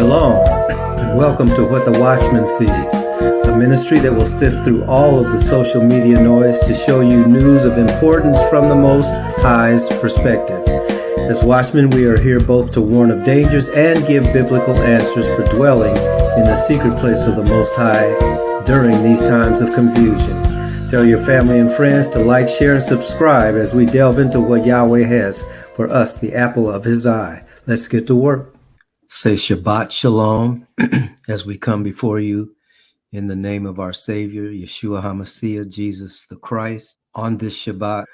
Shalom, and welcome to What the Watchman Sees, a ministry that will sift through all of the social media noise to show you news of importance from the Most High's perspective. As watchmen, we are here both to warn of dangers and give biblical answers for dwelling in the secret place of the Most High during these times of confusion. Tell your family and friends to like, share, and subscribe as we delve into what Yahweh has for us, the apple of his eye. Let's get to work. Say Shabbat Shalom as we come before you in the name of our Savior, Yeshua HaMashiach, Jesus the Christ. On this Shabbat,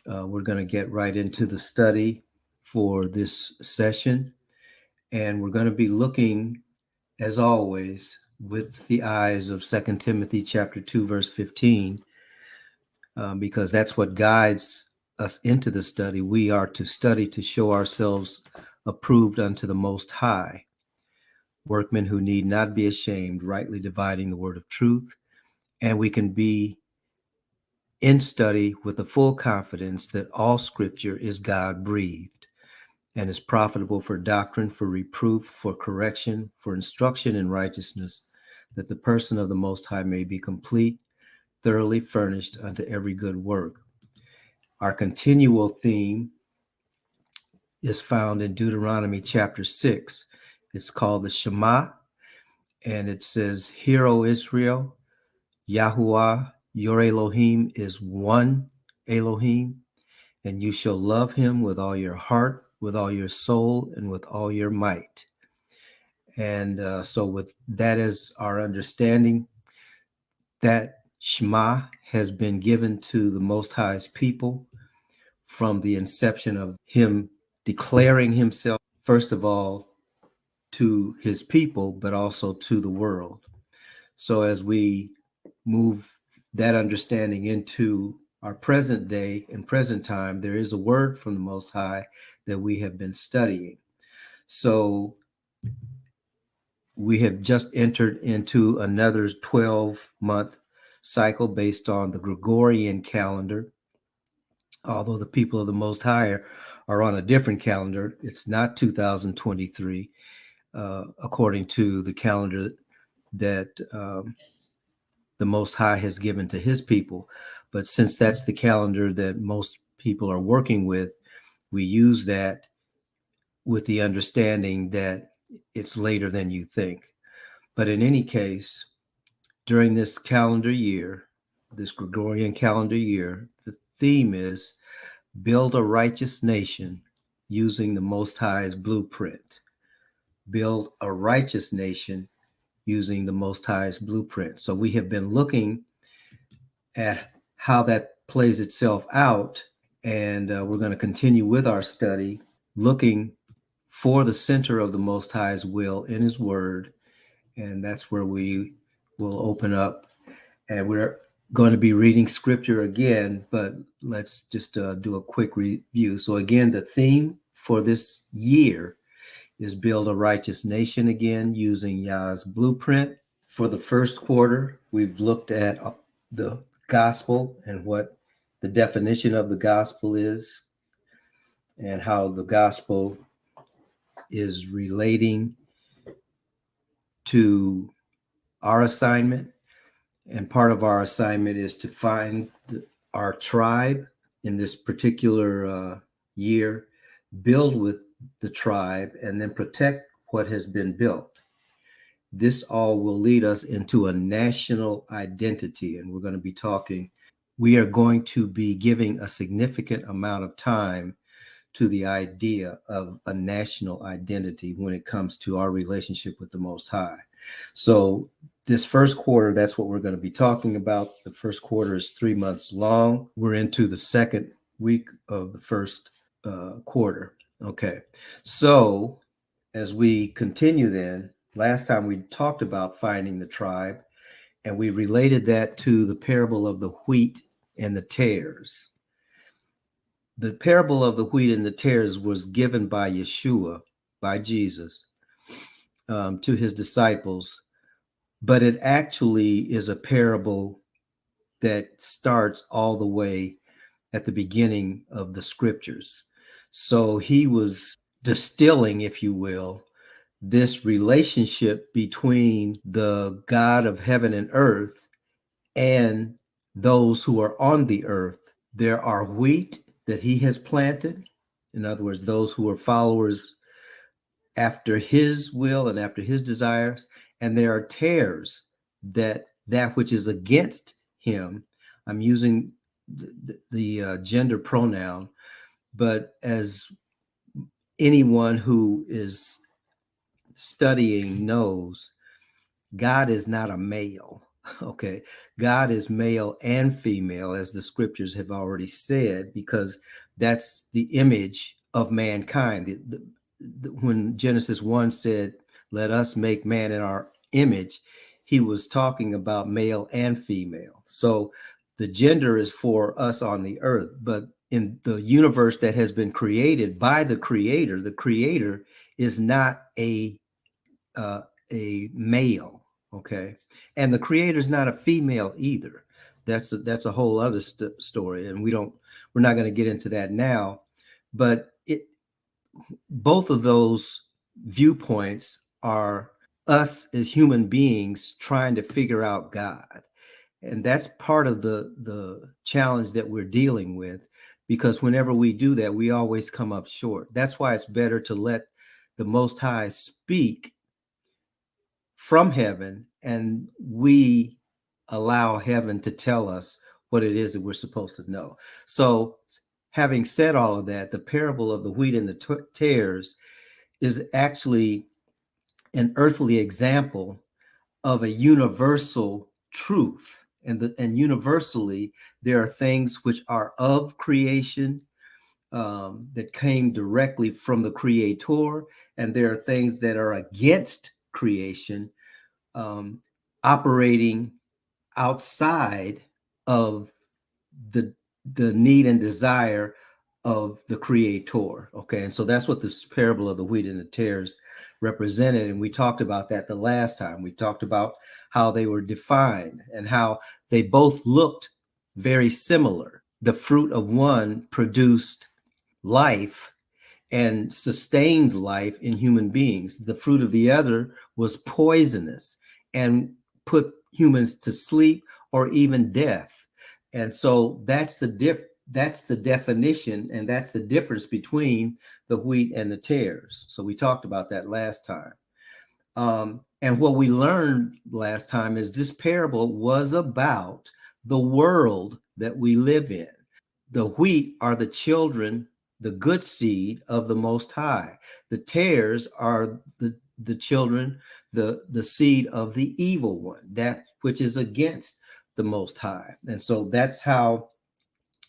we're going to get right into the study for this session. And we're going to be looking, as always, with the eyes of 2 Timothy chapter 2, verse 15, because that's what guides us into the study. We are to study to show ourselves approved unto the Most High, workmen who need not be ashamed, rightly dividing the word of truth. And we can be in study with the full confidence that all scripture is God-breathed and is profitable for doctrine, for reproof, for correction, for instruction in righteousness, that the person of the Most High may be complete, thoroughly furnished unto every good work. Our continual theme is found in Deuteronomy chapter 6. It's called the Shema, and it says, "Hear, O Israel, Yahuwah, your Elohim is one Elohim, and you shall love him with all your heart, with all your soul, and with all your might." And so with that as our understanding, that Shema has been given to the Most High's people from the inception of him declaring himself, first of all, to his people, but also to the world. So as we move that understanding into our present day and present time, there is a word from the Most High that we have been studying. So we have just entered into another 12-month cycle based on the Gregorian calendar. Although the people of the Most High are on a different calendar, it's not 2023, according to the calendar that the Most High has given to his people. But since that's the calendar that most people are working with, we use that with the understanding that it's later than you think. But in any case, during this calendar year, this Gregorian calendar year, the theme is build a righteous nation using the Most High's blueprint. Build a righteous nation using the Most High's blueprint. So we have been looking at how that plays itself out, and we're going to continue with our study, looking for the center of the Most High's will in his word, and that's where we will open up, and we're going to be reading scripture again, but let's just do a quick review. So again, the theme for this year is build a righteous nation again using Yah's blueprint. For the first quarter, we've looked at the gospel and what the definition of the gospel is and how the gospel is relating to our assignment. And part of our assignment is to find our tribe in this particular year, build with the tribe, and then protect what has been built. This all will lead us into a national identity. And we're going to be talking, we are going to be giving a significant amount of time to the idea of a national identity when it comes to our relationship with the Most High. So this first quarter, that's what we're going to be talking about. The first quarter is 3 months long. We're into the second week of the first quarter. Okay. So as we continue then, last time we talked about finding the tribe, and we related that to the parable of the wheat and the tares. The parable of the wheat and the tares was given by Yeshua, by Jesus, to his disciples, but it actually is a parable that starts all the way at the beginning of the scriptures. So he was distilling, if you will, this relationship between the God of heaven and earth and those who are on the earth. There are wheat that he has planted. In other words, those who are followers after his will and after his desires. And there are tares, that which is against him. I'm using the gender pronoun, but as anyone who is studying knows, God is not a male. Okay. God is male and female, as the scriptures have already said, because that's the image of mankind. When Genesis 1 said, let us make man in our image, he was talking about male and female. So the gender is for us on the earth, but in the universe that has been created by the creator is not a male. Okay. And the creator is not a female either. That's a whole other story. And we're not going to get into that now, but both of those viewpoints are us as human beings trying to figure out God. And that's part of the challenge that we're dealing with, because whenever we do that, we always come up short. That's why it's better to let the Most High speak from heaven, and we allow heaven to tell us what it is that we're supposed to know. So, having said all of that, the parable of the wheat and the tares is actually an earthly example of a universal truth. And universally, there are things which are of creation, that came directly from the Creator, and there are things that are against creation, operating outside of the need and desire of the Creator. Okay, and so that's what this parable of the wheat and the tares represented. And we talked about that the last time. We talked about how they were defined and how they both looked very similar. The fruit of one produced life and sustained life in human beings. The fruit of the other was poisonous and put humans to sleep or even death. And so that's the definition, and that's the difference between the wheat and the tares. So we talked about that last time. And what we learned last time is this parable was about the world that we live in. The wheat are the children, the good seed of the Most High. The tares are the children, the seed of the evil one, that which is against the Most High. And so that's how,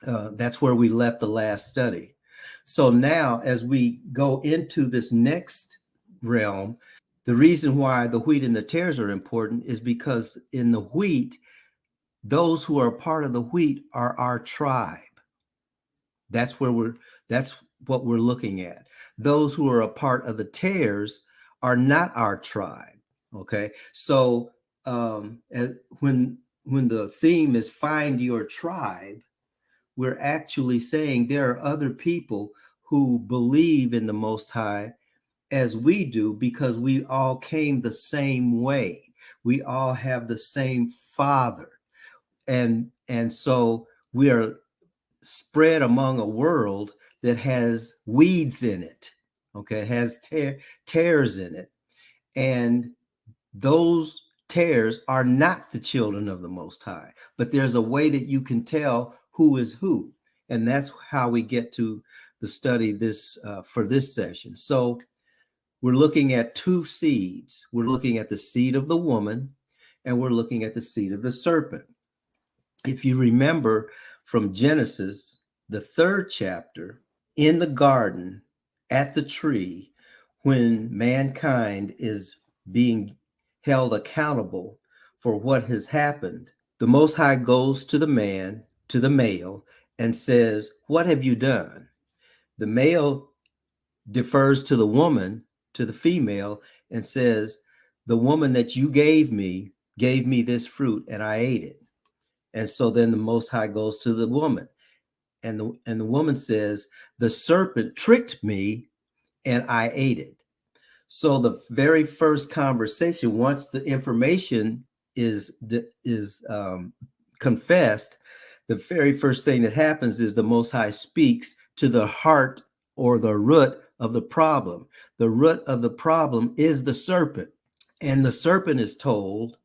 that's where we left the last study. So now, as we go into this next realm, the reason why the wheat and the tares are important is because in the wheat, those who are part of the wheat are our tribe. That's what we're looking at. Those who are a part of the tares are not our tribe. Okay. So when the theme is find your tribe, we're actually saying there are other people who believe in the Most High as we do, because we all came the same way. We all have the same Father. And so we are spread among a world that has weeds in it, okay, has tares in it. And those tares are not the children of the Most High, but there's a way that you can tell who is who. And that's how we get to the study this for this session. So we're looking at two seeds. We're looking at the seed of the woman, and we're looking at the seed of the serpent. If you remember from Genesis, the 3rd chapter, in the garden at the tree, when mankind is being held accountable for what has happened, the Most High goes to the male, and says, "What have you done?" The male defers to the woman, to the female, and says, "The woman that you gave me this fruit, and I ate it." And so then the Most High goes to the woman, and the woman says, "The serpent tricked me and I ate it." So the very first conversation, once the information is confessed, the very first thing that happens is the Most High speaks to the heart or the root of the problem. The root of the problem is the serpent. And the serpent is told,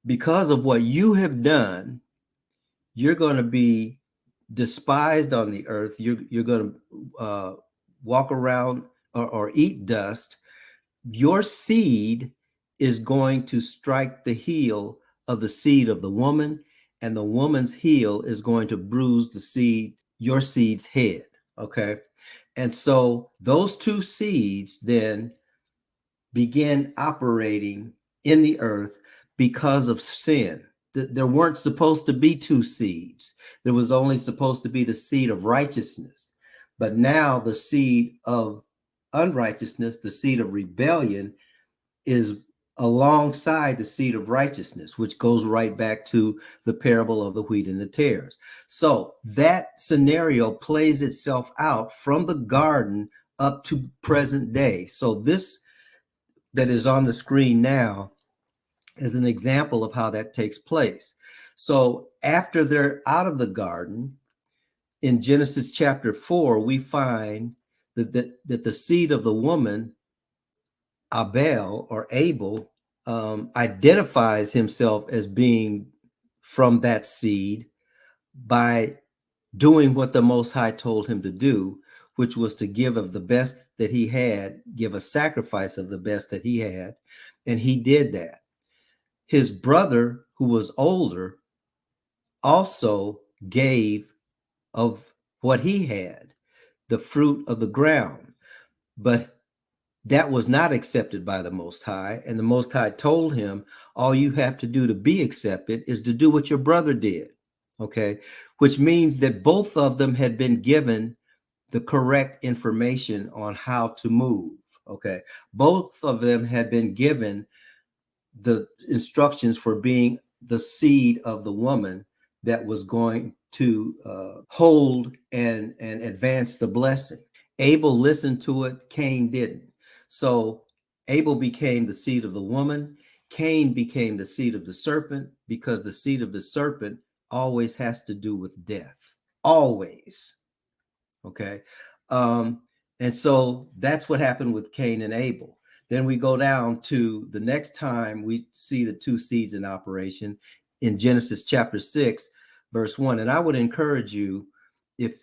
because of what you have done, you're going to be despised on the earth. You're going to walk around or eat dust. Your seed is going to strike the heel of the seed of the woman, and the woman's heel is going to bruise the seed, your seed's head. Okay. And so those two seeds then begin operating in the earth because of sin. There weren't supposed to be two seeds. There was only supposed to be the seed of righteousness. But now the seed of unrighteousness, the seed of rebellion, is alongside the seed of righteousness, which goes right back to the parable of the wheat and the tares. So that scenario plays itself out from the garden up to present day. So this that is on the screen now is an example of how that takes place. So after they're out of the garden, in Genesis chapter 4, we find that the seed of the woman, Abel or Abel, identifies himself as being from that seed by doing what the Most High told him to do, which was to give of the best that he had, give a sacrifice of the best that he had. And he did that. His brother, who was older, also gave of what he had, the fruit of the ground. But that was not accepted by the Most High. And the Most High told him, all you have to do to be accepted is to do what your brother did. Okay. Which means that both of them had been given the correct information on how to move. Okay. Both of them had been given the instructions for being the seed of the woman that was going to hold and advance the blessing. Abel listened to it, Cain didn't. So Abel became the seed of the woman. Cain became the seed of the serpent, because the seed of the serpent always has to do with death. Always. Okay. And so that's what happened with Cain and Abel. Then we go down to the next time we see the two seeds in operation in Genesis chapter 6, verse 1. And I would encourage you, if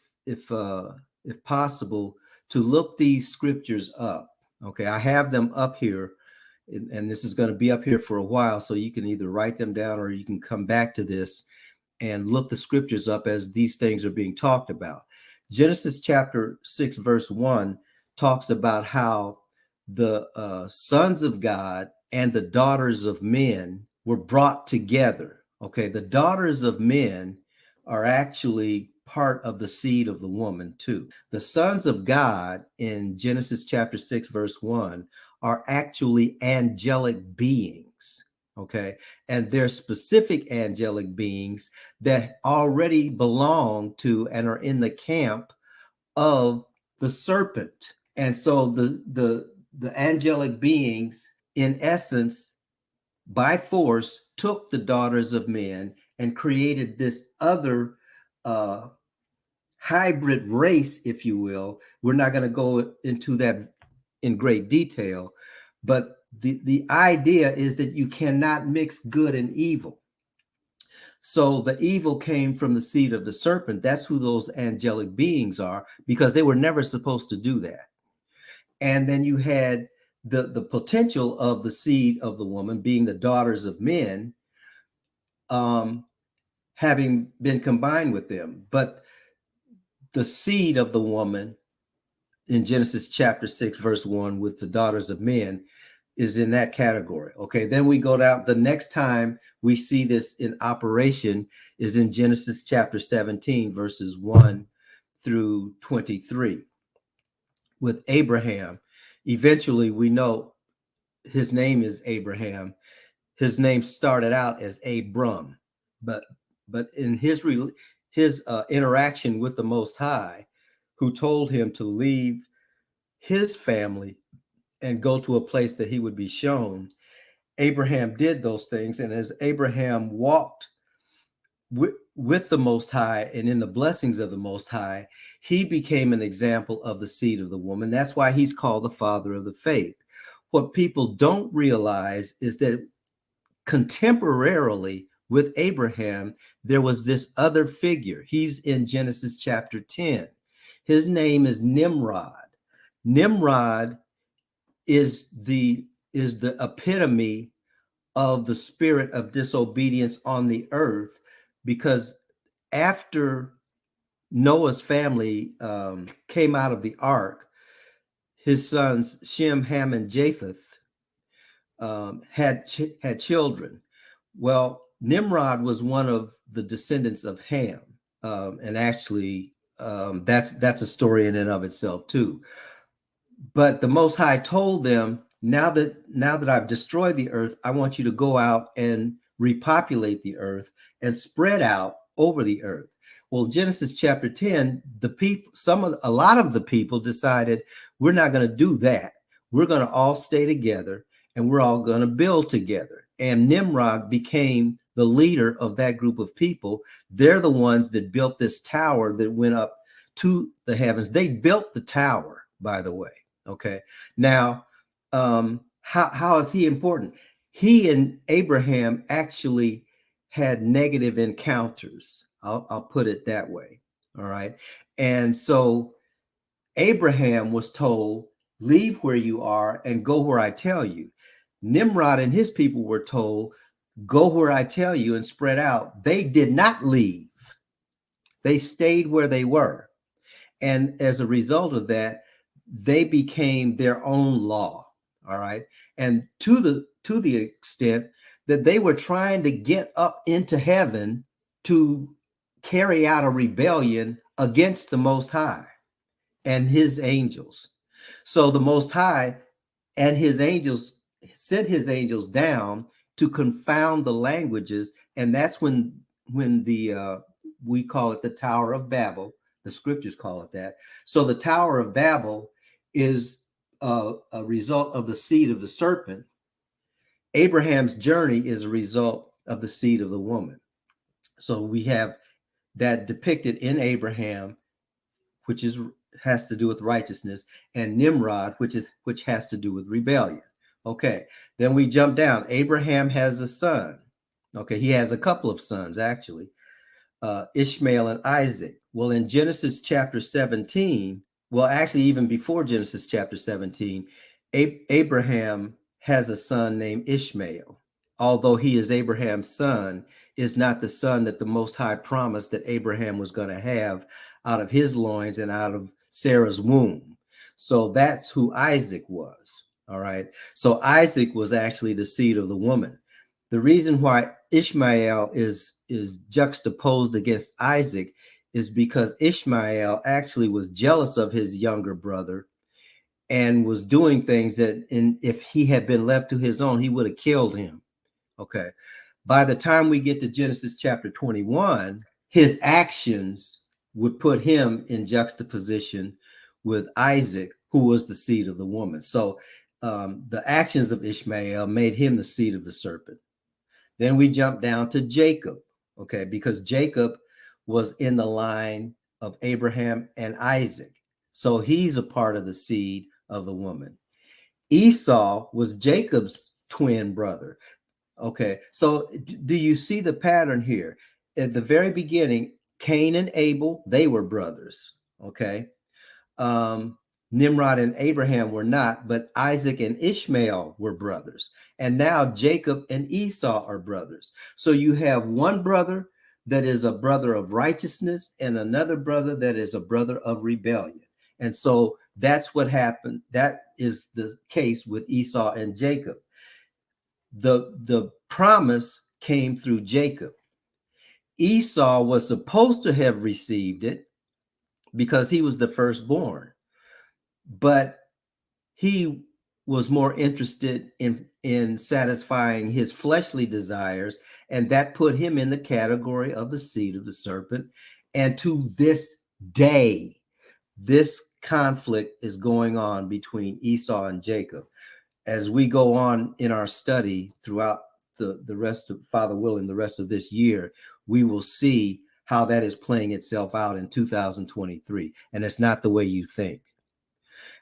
possible, to look these scriptures up. Okay, I have them up here, and this is going to be up here for a while, so you can either write them down or you can come back to this and look the scriptures up as these things are being talked about. Genesis chapter 6, verse 1 talks about how the sons of God and the daughters of men were brought together. Okay, the daughters of men are actually part of the seed of the woman too. The sons of God in Genesis chapter 6, verse 1 are actually angelic beings. Okay, and they're specific angelic beings that already belong to and are in the camp of the serpent. And so the angelic beings, in essence, by force, took the daughters of men and created this other hybrid race, if you will. We're not going to go into that in great detail, but the idea is that you cannot mix good and evil. So the evil came from the seed of the serpent. That's who those angelic beings are, because they were never supposed to do that. And then you had the potential of the seed of the woman being the daughters of men, having been combined with them. But the seed of the woman in Genesis chapter 6, verse 1, with the daughters of men, is in that category. Okay, then we go down. The next time we see this in operation is in Genesis chapter 17, verses 1 through 23, with Abraham. Eventually, we know his name is Abraham. His name started out as Abram, but in his interaction with the Most High, who told him to leave his family and go to a place that he would be shown. Abraham did those things. And as Abraham walked with the Most High and in the blessings of the Most High, he became an example of the seed of the woman. That's why he's called the father of the faith. What people don't realize is that contemporarily with Abraham, there was this other figure. He's in Genesis chapter 10. His name is Nimrod. Nimrod is the epitome of the spirit of disobedience on the earth, because after Noah's family came out of the ark, his sons Shem, Ham, and Japheth had children. Well, Nimrod was one of the descendants of Ham, and actually that's a story in and of itself too. But the Most High told them, now that I've destroyed the earth, I want you to go out and repopulate the earth and spread out over the earth. Well, Genesis chapter 10, a lot of the people decided, we're not going to do that. We're going to all stay together and we're all going to build together. And Nimrod became the leader of that group of people. They're the ones that built this tower that went up to the heavens. They built the tower, by the way. Okay. Now, how is he important? He and Abraham actually had negative encounters. I'll put it that way. All right. And so Abraham was told, leave where you are and go where I tell you. Nimrod and his people were told, go where I tell you and spread out. They did not leave. They stayed where they were. And as a result of that, they became their own law. All right. And to the extent that they were trying to get up into heaven to carry out a rebellion against the Most High and his angels. So the Most High and his angels sent his angels down to confound the languages. And that's when we call it the Tower of Babel. The scriptures call it that. So the Tower of Babel is a result of the seed of the serpent. Abraham's journey is a result of the seed of the woman. So we have that depicted in Abraham, which has to do with righteousness, and Nimrod, which has to do with rebellion. Okay, then we jump down. Abraham has a son. Okay, he has a couple of sons actually, Ishmael and Isaac. Well, in Genesis chapter 17, well, actually even before Genesis chapter 17, Abraham has a son named Ishmael. Although he is Abraham's son, is not the son that the Most High promised that Abraham was going to have out of his loins and out of Sarah's womb. So that's who Isaac was. All right. So Isaac was actually the seed of the woman. The reason why Ishmael is juxtaposed against Isaac is because Ishmael actually was jealous of his younger brother and was doing things that if he had been left to his own, he would have killed him. Okay. By the time we get to Genesis chapter 21, his actions would put him in juxtaposition with Isaac, who was the seed of the woman. So the actions of Ishmael made him the seed of the serpent. Then we jump down to Jacob, okay, because Jacob was in the line of Abraham and Isaac. So he's a part of the seed of the woman. Esau was Jacob's twin brother. Okay, so do you see the pattern here? At the very beginning, Cain and Abel, they were brothers, okay? Nimrod and Abraham were not, but Isaac and Ishmael were brothers. And now Jacob and Esau are brothers. So you have one brother that is a brother of righteousness and another brother that is a brother of rebellion. And so that's what happened. That is the case with Esau and Jacob. The promise came through Jacob. Esau was supposed to have received it because he was the firstborn, but he was more interested in satisfying his fleshly desires, and that put him in the category of the seed of the serpent. And to this day, this conflict is going on between Esau and Jacob. As we go on in our study throughout the rest of, Father willing, the rest of this year, we will see how that is playing itself out in 2023. And it's not the way you think.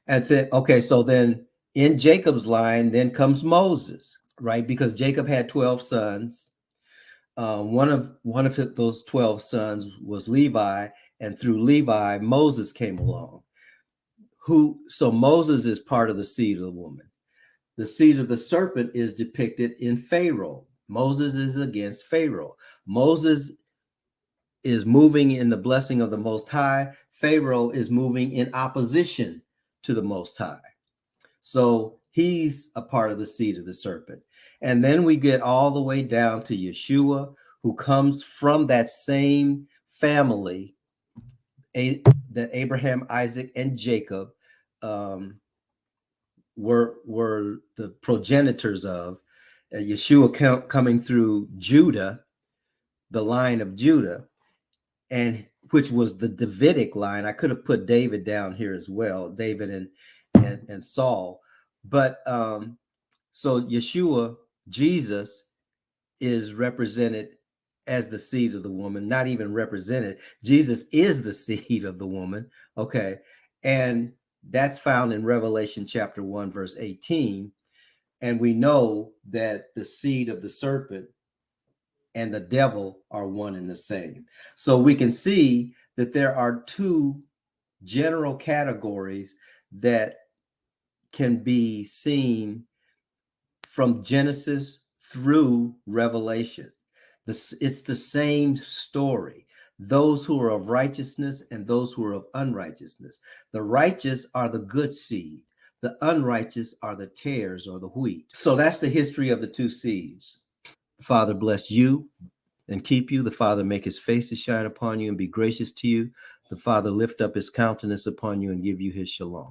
And then, okay, so then in Jacob's line, then comes Moses, right? Because Jacob had 12 sons. One of those 12 sons was Levi, and through Levi, Moses came along. So Moses is part of the seed of the woman. The seed of the serpent is depicted in Pharaoh. Moses is against Pharaoh. Moses is moving in the blessing of the Most High. Pharaoh is moving in opposition to the Most High. So he's a part of the seed of the serpent. And then we get all the way down to Yeshua, who comes from that same family that Abraham, Isaac, and Jacob were the progenitors of. Yeshua coming through Judah, the line of Judah, and which was the Davidic line. I could have put David down here as well, David and Saul. But so Yeshua, Jesus, is represented as the seed of the woman, not even represented. Jesus is the seed of the woman. Okay. And that's found in Revelation chapter 1, verse 18. And we know that the seed of the serpent and the devil are one and the same. So we can see that there are two general categories that can be seen from Genesis through Revelation. It's the same story. Those who are of righteousness and those who are of unrighteousness. The righteous are the good seed. The unrighteous are the tares or the wheat. So that's the history of the two seeds. The Father bless you and keep you. The Father make his face to shine upon you and be gracious to you. The Father lift up his countenance upon you and give you his shalom.